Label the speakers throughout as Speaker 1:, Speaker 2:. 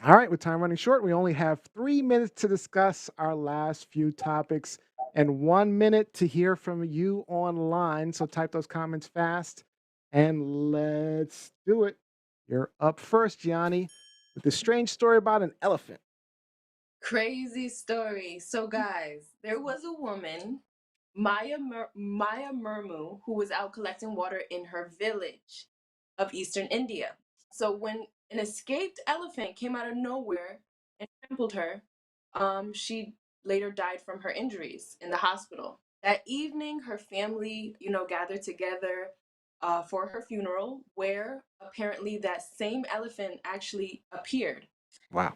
Speaker 1: All right, with time running short, we only have 3 minutes to discuss our last few topics and 1 minute to hear from you online. So type those comments fast and let's do it. You're up first, Gianni, with this strange story about an elephant.
Speaker 2: Crazy story. So, guys, there was a woman, Maya Murmu, who was out collecting water in her village of eastern India. So, when an escaped elephant came out of nowhere and trampled her, she later died from her injuries in the hospital. That evening, her family, gathered together for her funeral, where apparently that same elephant actually appeared.
Speaker 1: Wow.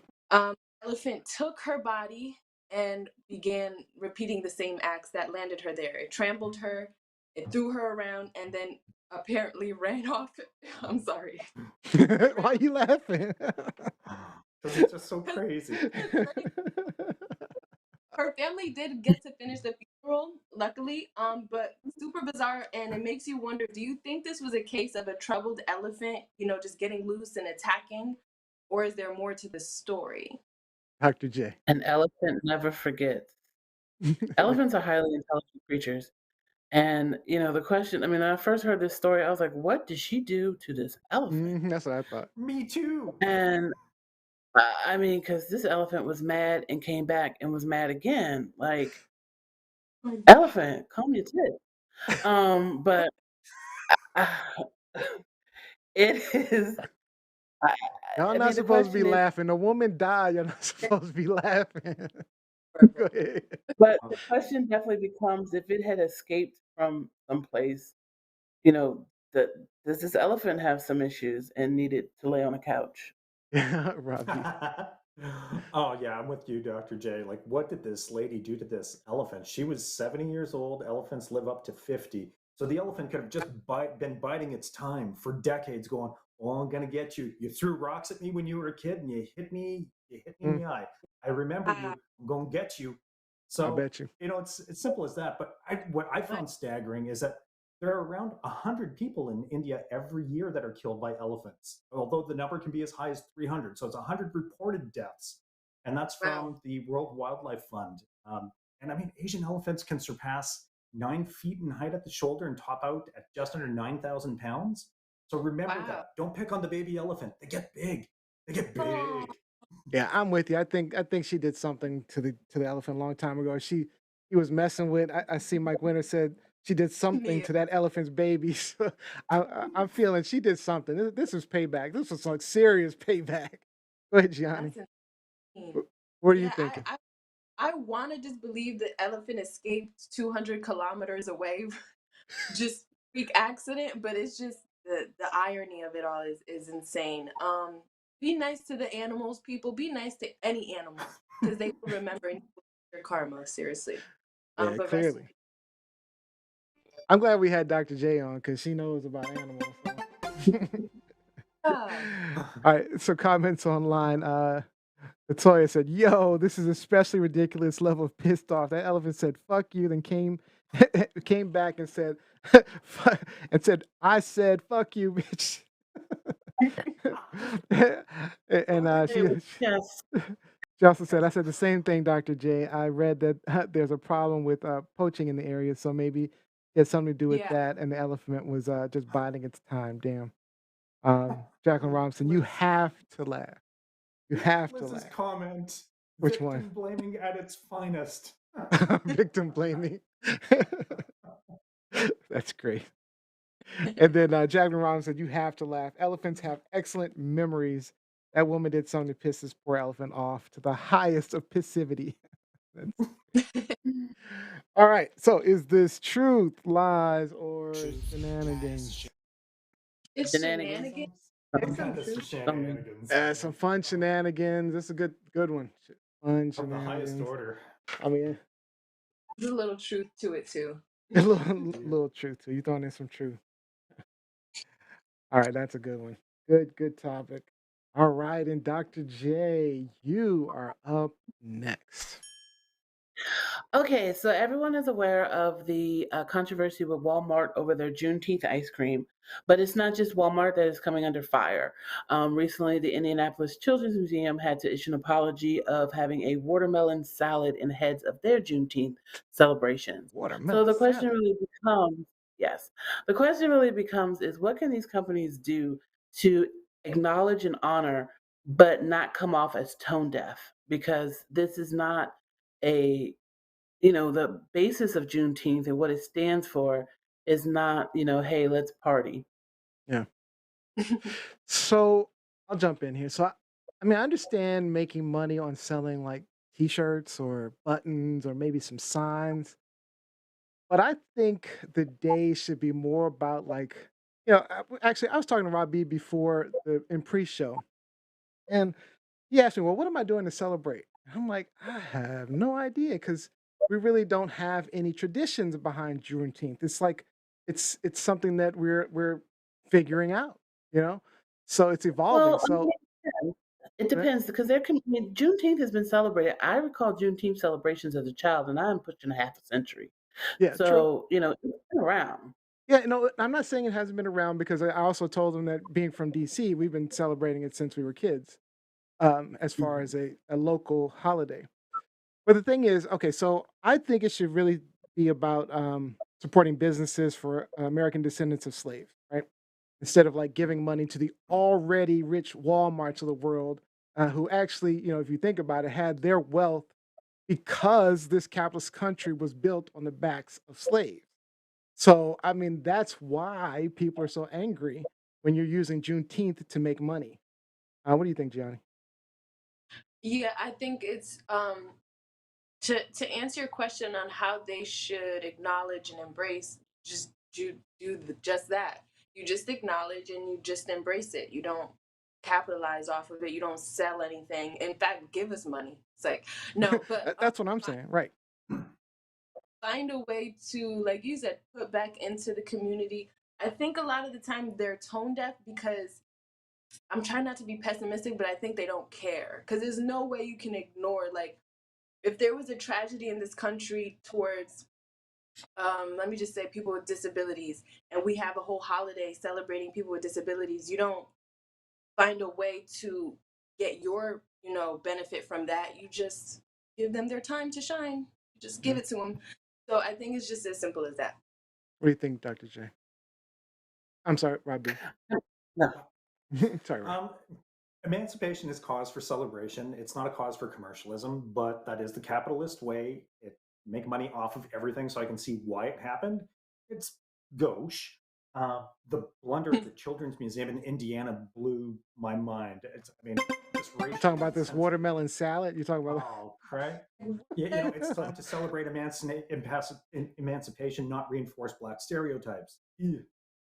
Speaker 2: Elephant took her body and began repeating the same acts that landed her there. It trampled her, it threw her around, and then apparently ran off. I'm sorry. It
Speaker 1: Why
Speaker 2: ran
Speaker 1: are you laughing?
Speaker 3: Because it's just so
Speaker 2: because
Speaker 3: crazy.
Speaker 2: her family did get to finish the funeral, luckily. But super bizarre, and it makes you wonder: do you think this was a case of a troubled elephant, just getting loose and attacking, or is there more to the story?
Speaker 1: Dr. J.
Speaker 4: An elephant never forgets. Elephants are highly intelligent creatures. And, the question, when I first heard this story, I was like, what did she do to this elephant?
Speaker 1: That's what I thought.
Speaker 3: Me too.
Speaker 4: And, because this elephant was mad and came back and was mad again. Like, elephant, calm your tits. But it is.
Speaker 1: Y'all not
Speaker 4: The
Speaker 1: supposed to be
Speaker 4: question is,
Speaker 1: laughing. A woman died. You're not supposed to be laughing. Go ahead.
Speaker 4: but the question definitely becomes if it had escaped from someplace, you know, that does this elephant have some issues and needed to lay on a couch?
Speaker 1: Robbie.
Speaker 3: Oh yeah, I'm with you, Dr. J. Like, what did this lady do to this elephant? She was 70 years old. Elephants live up to 50. So the elephant could have just been biding its time for decades, going, "Oh, I'm gonna get you. You threw rocks at me when you were a kid, and you hit me. You hit me in
Speaker 1: Mm,
Speaker 3: the eye. I remember you. I'm gonna get you."
Speaker 1: I
Speaker 3: So
Speaker 1: bet you.
Speaker 3: it's simple as that. But what I found staggering is that there are around 100 people in India every year that are killed by elephants, although the number can be as high as 300. So it's 100 reported deaths. And that's
Speaker 2: Wow.
Speaker 3: from the World Wildlife Fund. And I mean, Asian elephants can surpass 9 feet in height at the shoulder and top out at just under 9,000 pounds. So remember
Speaker 2: Wow.
Speaker 3: that. Don't pick on the baby elephant. They get big. They get
Speaker 2: Oh,
Speaker 3: big.
Speaker 1: Yeah, I'm with you. I think she did something to the elephant a long time ago. He was messing with. I see Mike Winter said she did something
Speaker 2: Mia.
Speaker 1: to that elephant's baby. So I'm feeling she did something. This is payback. This was like serious payback. Go ahead, Gianni.
Speaker 2: That's insane.
Speaker 1: What are you
Speaker 2: Yeah,
Speaker 1: thinking?
Speaker 2: I want to just believe the elephant escaped 200 kilometers away, just freak accident. But it's just the irony of it all is insane. Be nice to the animals, people. Be nice to any animal because they will remember your karma. Seriously.
Speaker 1: Yeah,
Speaker 2: But rest.
Speaker 1: clearly. I'm glad we had Dr. J on because she knows about animals. So.
Speaker 2: Ah,
Speaker 1: All right, so comments online. Latoya said, "Yo, this is especially ridiculous level of pissed off." That elephant said, "Fuck you," then came came back and said, "I said fuck you, bitch." And
Speaker 4: It was just
Speaker 1: she also said, "I said the same thing, Dr. J. I read that there's a problem with poaching in the area, so maybe it had something to do with
Speaker 2: yeah.
Speaker 1: that." And the elephant was just biding its time. Damn. Jacqueline Robinson, you
Speaker 3: Liz,
Speaker 1: have to laugh. You have to
Speaker 3: Liz's
Speaker 1: laugh.
Speaker 3: comment,
Speaker 1: Which one?
Speaker 3: victim blaming at its finest.
Speaker 1: Victim blaming. That's great. And then Jacqueline Robinson said, "You have to laugh. Elephants have excellent memories. That woman did something to piss this poor elephant off to the highest of passivity." All right. So is this truth, lies, or shenanigans?
Speaker 2: It's
Speaker 4: shenanigans.
Speaker 2: shenanigans.
Speaker 3: It's
Speaker 4: Some
Speaker 3: kind of
Speaker 4: truth, some
Speaker 3: shenanigans.
Speaker 1: Some fun shenanigans. This is a good one. Fun
Speaker 3: Of the highest
Speaker 1: shenanigans.
Speaker 3: order.
Speaker 1: I mean,
Speaker 2: There's a little truth to it too.
Speaker 1: a little truth too. You throwing in some truth. All right, that's a good one. Good topic. All right, and Dr. J, you are up next.
Speaker 4: Okay, so everyone is aware of the controversy with Walmart over their Juneteenth ice cream, but it's not just Walmart that is coming under fire. Recently, the Indianapolis Children's Museum had to issue an apology of having a watermelon salad in heads of their Juneteenth celebrations. So
Speaker 1: Watermelon
Speaker 4: the question
Speaker 1: salad.
Speaker 4: really becomes, yes, the question really becomes is what can these companies do to acknowledge and honor, but not come off as tone deaf? Because this is not a the basis of Juneteenth and what it stands for is not, hey, let's party.
Speaker 1: Yeah. So I'll jump in here. I mean, I understand making money on selling like t-shirts or buttons or maybe some signs, but I think the day should be more about like, actually, I was talking to Rob B before the in pre-show, and he asked me, "Well, what am I doing to celebrate?" And I'm like, "I have no idea because we really don't have any traditions behind Juneteenth. It's like it's something that we're figuring out, you know. So it's evolving.
Speaker 4: Well, I mean,
Speaker 1: So
Speaker 4: it depends. It
Speaker 1: yeah,
Speaker 4: depends because Juneteenth has been celebrated. I recall Juneteenth celebrations as a child, and I'm pushing a half a century.
Speaker 1: yeah, true.
Speaker 4: So, it's been around.
Speaker 1: Yeah, no, I'm not saying it hasn't been around because I also told them that being from DC, we've been celebrating it since we were kids, as far
Speaker 3: Mhm.
Speaker 1: as a local holiday. But the thing is, okay, so I think it should really be about supporting businesses for American descendants of slaves, right? Instead of like giving money to the already rich Walmarts of the world, who actually, if you think about it, had their wealth because this capitalist country was built on the backs of slaves. So, I mean, that's why people are so angry when you're using Juneteenth to make money. What do you think, Gianni?
Speaker 2: Yeah, I think it's to answer your question on how they should acknowledge and embrace, just just that. You just acknowledge and you just embrace it. You don't capitalize off of it. You don't sell anything. In fact, give us money. It's like no, but
Speaker 1: That's what I'm saying, right?
Speaker 2: find a way to, like you said, put back into the community. I think a lot of the time they're tone deaf because I'm trying not to be pessimistic, but I think they don't care because there's no way you can ignore, like, if there was a tragedy in this country towards let me just say people with disabilities, and we have a whole holiday celebrating people with disabilities, you don't find a way to get your benefit from that. You just give them their time to shine. Just give
Speaker 1: Yeah.
Speaker 2: it to them. So I think it's just as simple as that.
Speaker 1: What do you think, Dr. J? I'm sorry, Robbie.
Speaker 4: No.
Speaker 1: Sorry, Rob.
Speaker 3: Um, Emancipation is cause for celebration. It's not a cause for commercialism, but that is the capitalist way. It make money off of everything, so I can see why it happened. It's gauche. The blunder at the Children's Museum in Indiana blew my mind. This
Speaker 1: You're talking
Speaker 3: racial
Speaker 1: about this
Speaker 3: insensitive.
Speaker 1: watermelon salad? You're talking about
Speaker 3: Oh, crap. Yeah, it's time to celebrate emancipation, not reinforce black stereotypes. Ew.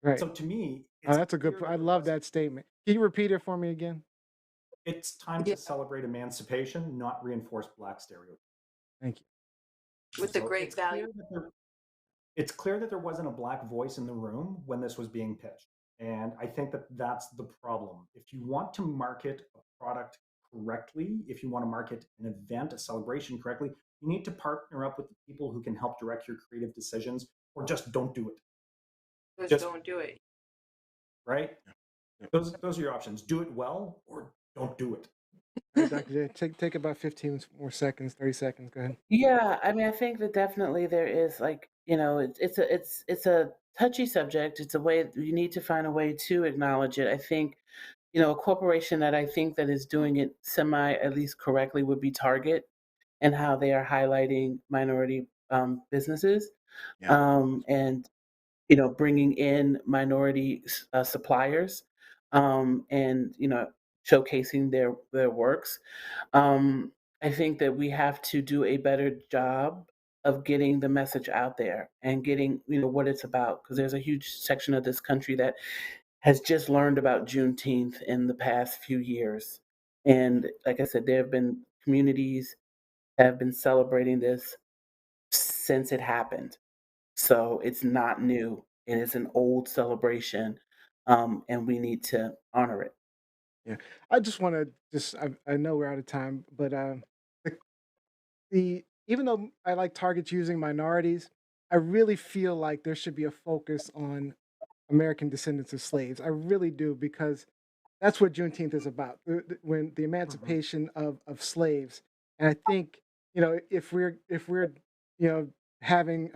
Speaker 1: right.
Speaker 3: So to me,
Speaker 1: Oh,
Speaker 3: it's
Speaker 1: that's a good
Speaker 3: clear
Speaker 1: point.
Speaker 3: that
Speaker 1: I
Speaker 3: there
Speaker 1: love
Speaker 3: wasn't
Speaker 1: that statement. Can you repeat it for me again?
Speaker 3: it's time
Speaker 2: Yeah,
Speaker 3: to celebrate emancipation, not reinforce black stereotypes.
Speaker 1: Thank you.
Speaker 2: with the
Speaker 3: So
Speaker 2: great value.
Speaker 3: it's clear that there wasn't a black voice in the room when this was being pitched, and I think that that's the problem. If you want to market a product correctly, if you want to market an event, a celebration correctly, you need to partner up with the people who can help direct your creative decisions, or just don't do it.
Speaker 2: Just
Speaker 3: Just
Speaker 2: don't do it.
Speaker 3: right.
Speaker 1: Yep.
Speaker 3: Those are your options. Do it well or don't do it.
Speaker 1: All right, Dr. J, take about 15 more seconds, 30 seconds. Go ahead.
Speaker 4: Yeah, I mean, I think that definitely there is like, it's a touchy subject. It's a way you need to find a way to acknowledge it. I think, a corporation that I think that is doing it semi at least correctly would be Target and how they are highlighting minority businesses,
Speaker 1: Yeah.
Speaker 4: and bringing in minority suppliers, and showcasing their works. Um, I think that we have to do a better job of getting the message out there and getting what it's about because there's a huge section of this country that has just learned about Juneteenth in the past few years. And like I said, there have been communities that have been celebrating this since it happened. So it's not new. It is an old celebration, and we need to honor it.
Speaker 1: Yeah. I just want to I know we're out of time, but the even though I like targets using minorities, I really feel like there should be a focus on American descendants of slaves. I really do, because that's what Juneteenth is about. When the
Speaker 3: Mhm.
Speaker 1: emancipation of slaves, and I think, if we're you know having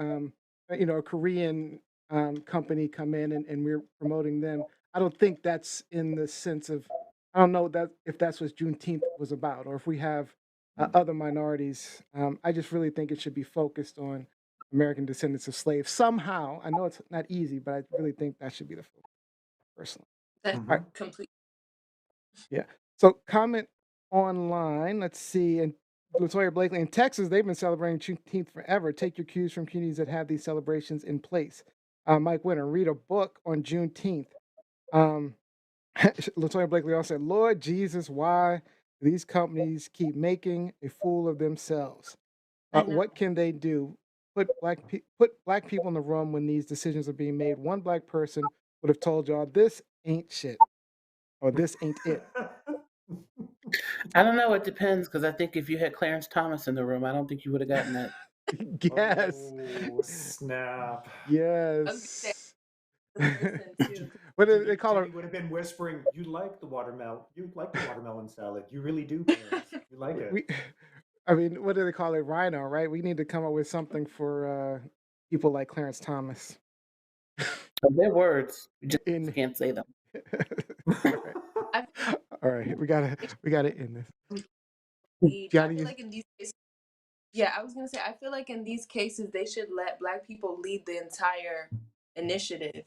Speaker 1: a Korean company come in, and we're promoting them, I don't think that's in the sense of, I don't know that if that's what Juneteenth was about, or if we have other minorities. I just really think it should be focused on American descendants of slaves somehow. I know it's not easy, but I really think that should be the focus, personally.
Speaker 2: That
Speaker 1: All right.
Speaker 3: Mhm.
Speaker 2: complete.
Speaker 1: Yeah. So comment online. Let's see. And Latoya Blakely, in Texas, they've been celebrating Juneteenth forever. Take your cues from communities that have these celebrations in place. Mike Winter, read a book on Juneteenth. Um, Latoya Blakely also said, Lord Jesus, why do these companies keep making a fool of themselves?
Speaker 2: I know.
Speaker 1: What can they do? Put black people in the room when these decisions are being made. One black person would have told y'all this ain't shit, or this ain't it.
Speaker 4: I don't know. It depends, because I think if you had Clarence Thomas in the room, I don't think you would have gotten that.
Speaker 1: Yes.
Speaker 3: Oh, snap.
Speaker 2: I was gonna say
Speaker 1: Yes.
Speaker 2: listen too.
Speaker 1: What do they
Speaker 3: Jimmy,
Speaker 1: call her?
Speaker 3: Jimmy would have been whispering, "You like the watermelon? You like the watermelon salad? You really do, Clarence. You like it."
Speaker 1: We, I mean, what do they call it? Rhino, right? We need to come up with something for people like Clarence Thomas.
Speaker 4: But they're words. You just
Speaker 1: In
Speaker 4: can't say them.
Speaker 1: all right,
Speaker 2: I feel
Speaker 1: all right, we gotta end this.
Speaker 2: I
Speaker 1: Johnny,
Speaker 2: feel like in these cases, yeah, I was gonna say I feel like in these cases they should let Black people lead the entire initiative,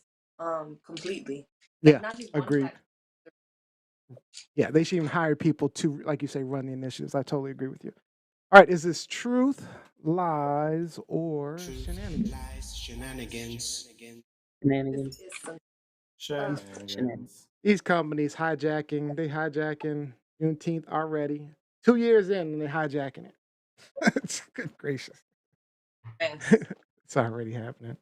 Speaker 2: completely. Like
Speaker 1: yeah,
Speaker 2: not just one
Speaker 1: agreed.
Speaker 2: Black.
Speaker 1: Yeah, they should even hire people to, like you say, run the initiatives. I totally agree with you. All right, is this truth, lies, or shenanigans?
Speaker 2: This
Speaker 4: Shenanigans.
Speaker 2: is some. Uh,
Speaker 4: Shenanigans.
Speaker 3: Shenanigans.
Speaker 1: These companies hijacking Juneteenth already. 2 years in, and they're hijacking it. Good gracious.
Speaker 2: thanks.
Speaker 1: It's already happening.